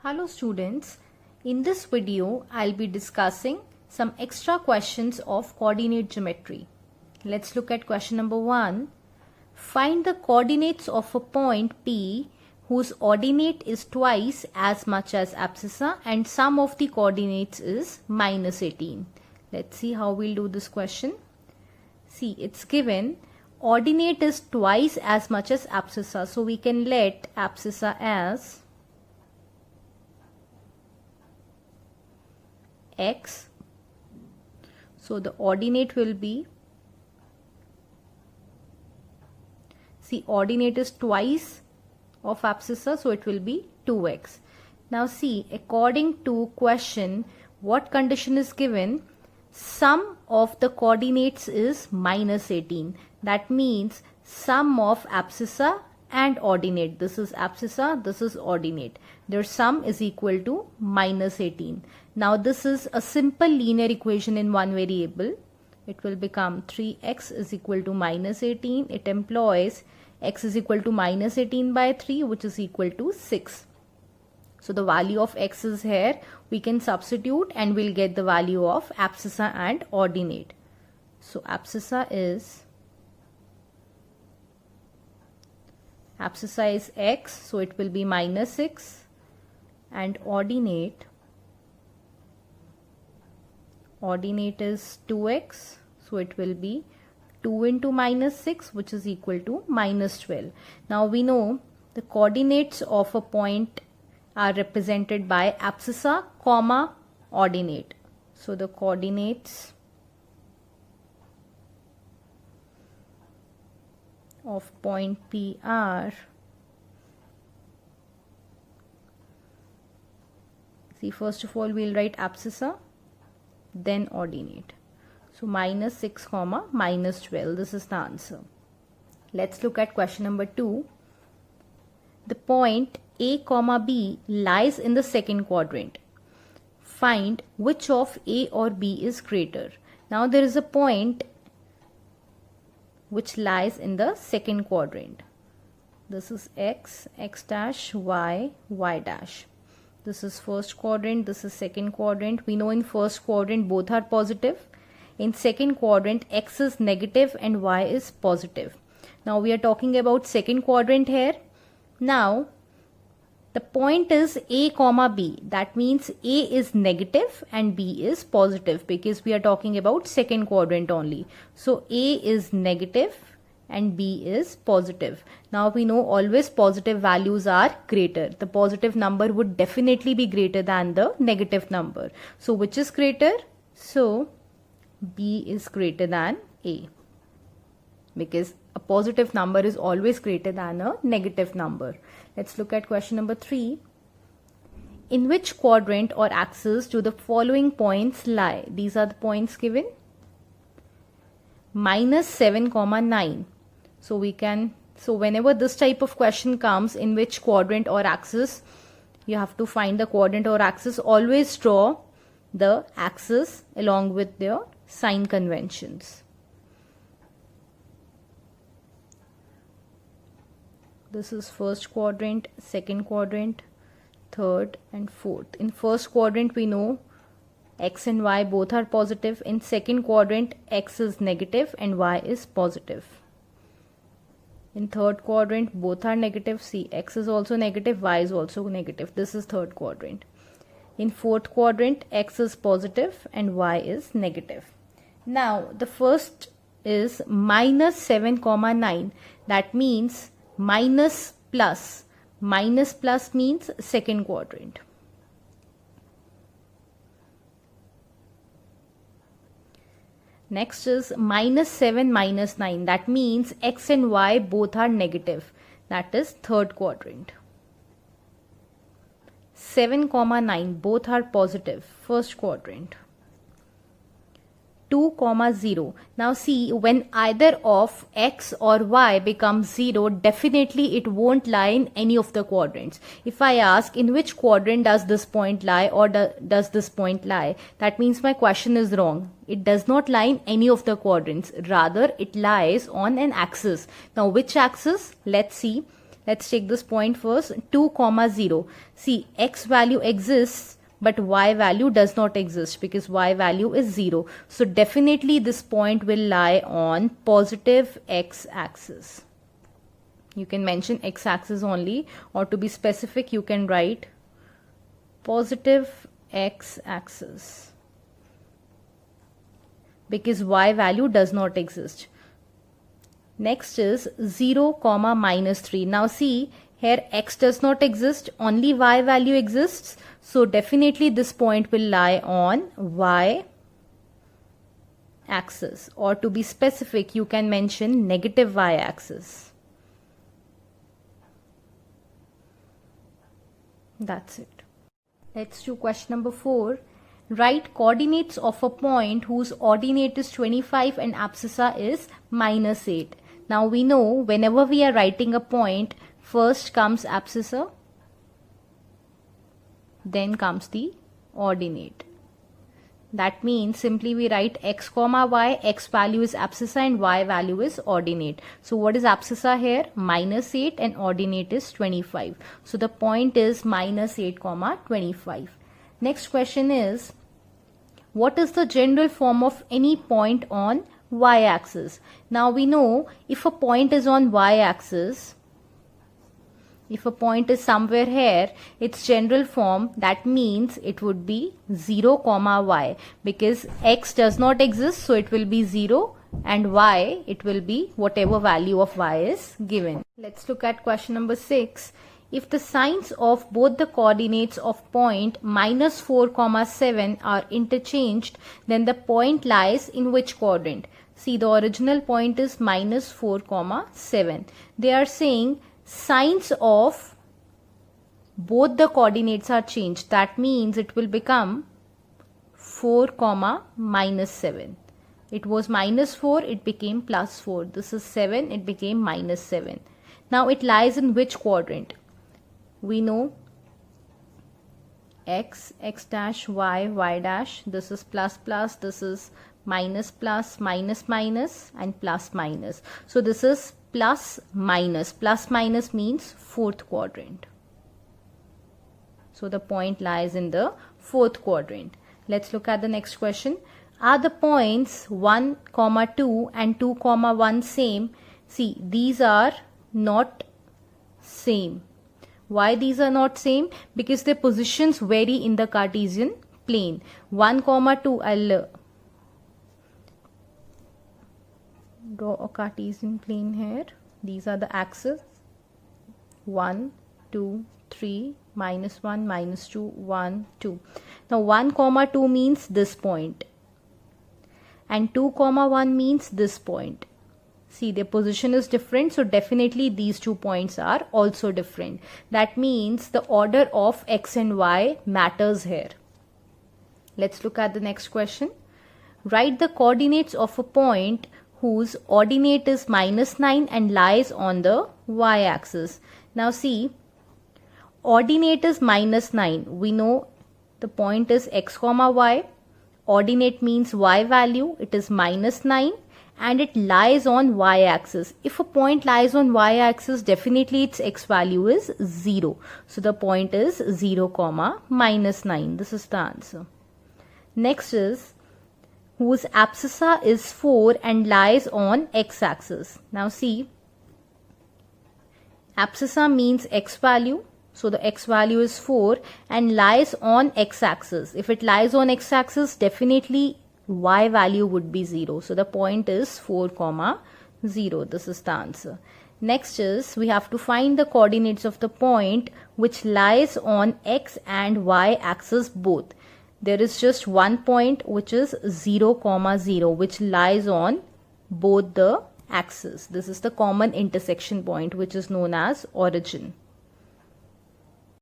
Hello students, in this video I'll be discussing some extra questions of coordinate geometry. Let's look at question number 1. Find the coordinates of a point P whose ordinate is twice as much as abscissa and sum of the coordinates is -18. Let's see how we'll do this question. See, it's given ordinate is twice as much as abscissa, so we can let abscissa as x. So the ordinate will be, see, ordinate is twice of abscissa, so it will be 2x. Now see, according to question, what condition is given? Sum of the coordinates is -18. That means sum of abscissa and ordinate. This is abscissa, this is ordinate. Their sum is equal to -18. Now this is a simple linear equation in one variable. It will become 3x is equal to -18. It employs x is equal to -18 by 3, which is equal to 6. So the value of x is here. We can substitute and we'll get the value of abscissa and ordinate. So abscissa is x, so it will be -6, and ordinate is 2x, so it will be 2 into -6, which is equal to -12. Now we know the coordinates of a point are represented by abscissa, comma, ordinate. So the coordinates of point P are, see, first of all we'll write abscissa, then ordinate. So -6 comma -12, this is the answer. Let's look at question number 2. The point A comma B lies in the second quadrant. Find which of A or B is greater. Now there is a point which lies in the second quadrant. This is x, x dash, y, y dash. This is first quadrant, this is second quadrant. We know in first quadrant both are positive. In second quadrant x is negative and y is positive. Now we are talking about second quadrant here. Now the point is A comma B. That means A is negative and B is positive, because we are talking about second quadrant only. So A is negative and B is positive. Now we know always positive values are greater. The positive number would definitely be greater than the negative number. So which is greater? So B is greater than A, because a positive number is always greater than a negative number. Let's look at question number 3. In which quadrant or axis do the following points lie? These are the points given. -7, 9. So whenever this type of question comes, in which quadrant or axis, you have to find the quadrant or axis. Always draw the axis along with their sign conventions. This is first quadrant, second quadrant, third and fourth. In first quadrant we know x and y both are positive. In second quadrant x is negative and y is positive. In third quadrant both are negative. See, x is also negative, y is also negative. This is third quadrant. In fourth quadrant x is positive and y is negative. Now the first is -7, 9. That means minus plus. Minus plus means second quadrant. Next is -7, -9. That means x and y both are negative. That is third quadrant. 7, 9 both are positive. First quadrant. 2, 0. Now see, when either of x or y becomes 0, definitely it won't lie in any of the quadrants. If I ask in which quadrant does this point lie or does this point lie, that means my question is wrong. It does not lie in any of the quadrants. Rather, it lies on an axis. Now which axis? Let's see. Let's take this point first. 2, 0. See, x value exists, but y value does not exist because y value is 0. So definitely this point will lie on positive x-axis. You can mention x-axis only, or to be specific you can write positive x-axis because y value does not exist. Next is 0, -3. Now see, here x does not exist, only y value exists. So definitely this point will lie on y axis, or to be specific you can mention negative y axis. That's it. Let's do question number 4. Write coordinates of a point whose ordinate is 25 and abscissa is -8. Now we know whenever we are writing a point, first comes abscissa, then comes the ordinate. That means simply we write x comma y, x value is abscissa and y value is ordinate. So what is abscissa here? -8 and ordinate is 25. So the point is -8, 25. Next question is, what is the general form of any point on y-axis? Now we know if a point is on y-axis, if a point is somewhere here, its general form, that means it would be 0, y, because x does not exist, so it will be 0, and y, it will be whatever value of y is given. Let's look at question number 6. If the signs of both the coordinates of point -4, 7 are interchanged, then the point lies in which quadrant? See, the original point is -4, 7. They are saying signs of both the coordinates are changed. That means it will become 4, -7. It was -4, it became +4. This is 7, it became -7. Now it lies in which quadrant? We know x, x dash, y, y dash. This is plus plus, this is minus plus, minus minus, and plus minus. So this is plus minus. Plus minus means fourth quadrant. So the point lies in the fourth quadrant. Let's look at the next question. Are the points 1, 2 and 2, 1 same? See, these are not same. Why these are not same? Because their positions vary in the Cartesian plane. 1, 2, I'll draw a Cartesian plane here. These are the axes. 1, 2, 3, -1, -2, 1, 2. Now 1, 2 means this point. And 2, 1 means this point. See, their position is different, so definitely these 2 points are also different. That means the order of x and y matters here. Let's look at the next question. Write the coordinates of a point whose ordinate is -9 and lies on the y-axis. Now see, ordinate is -9. We know the point is x, y. Ordinate means y value. It is -9. And it lies on y-axis. If a point lies on y-axis, definitely its x value is 0. So the point is 0, -9. This is the answer. Next is, whose abscissa is 4 and lies on x-axis. Now see, abscissa means x value. So the x value is 4 and lies on x-axis. If it lies on x-axis, definitely y value would be 0. So the point is 4, 0. This is the answer. Next is, we have to find the coordinates of the point which lies on x and y axis both. There is just one point which is 0, 0, which lies on both the axes. This is the common intersection point which is known as origin.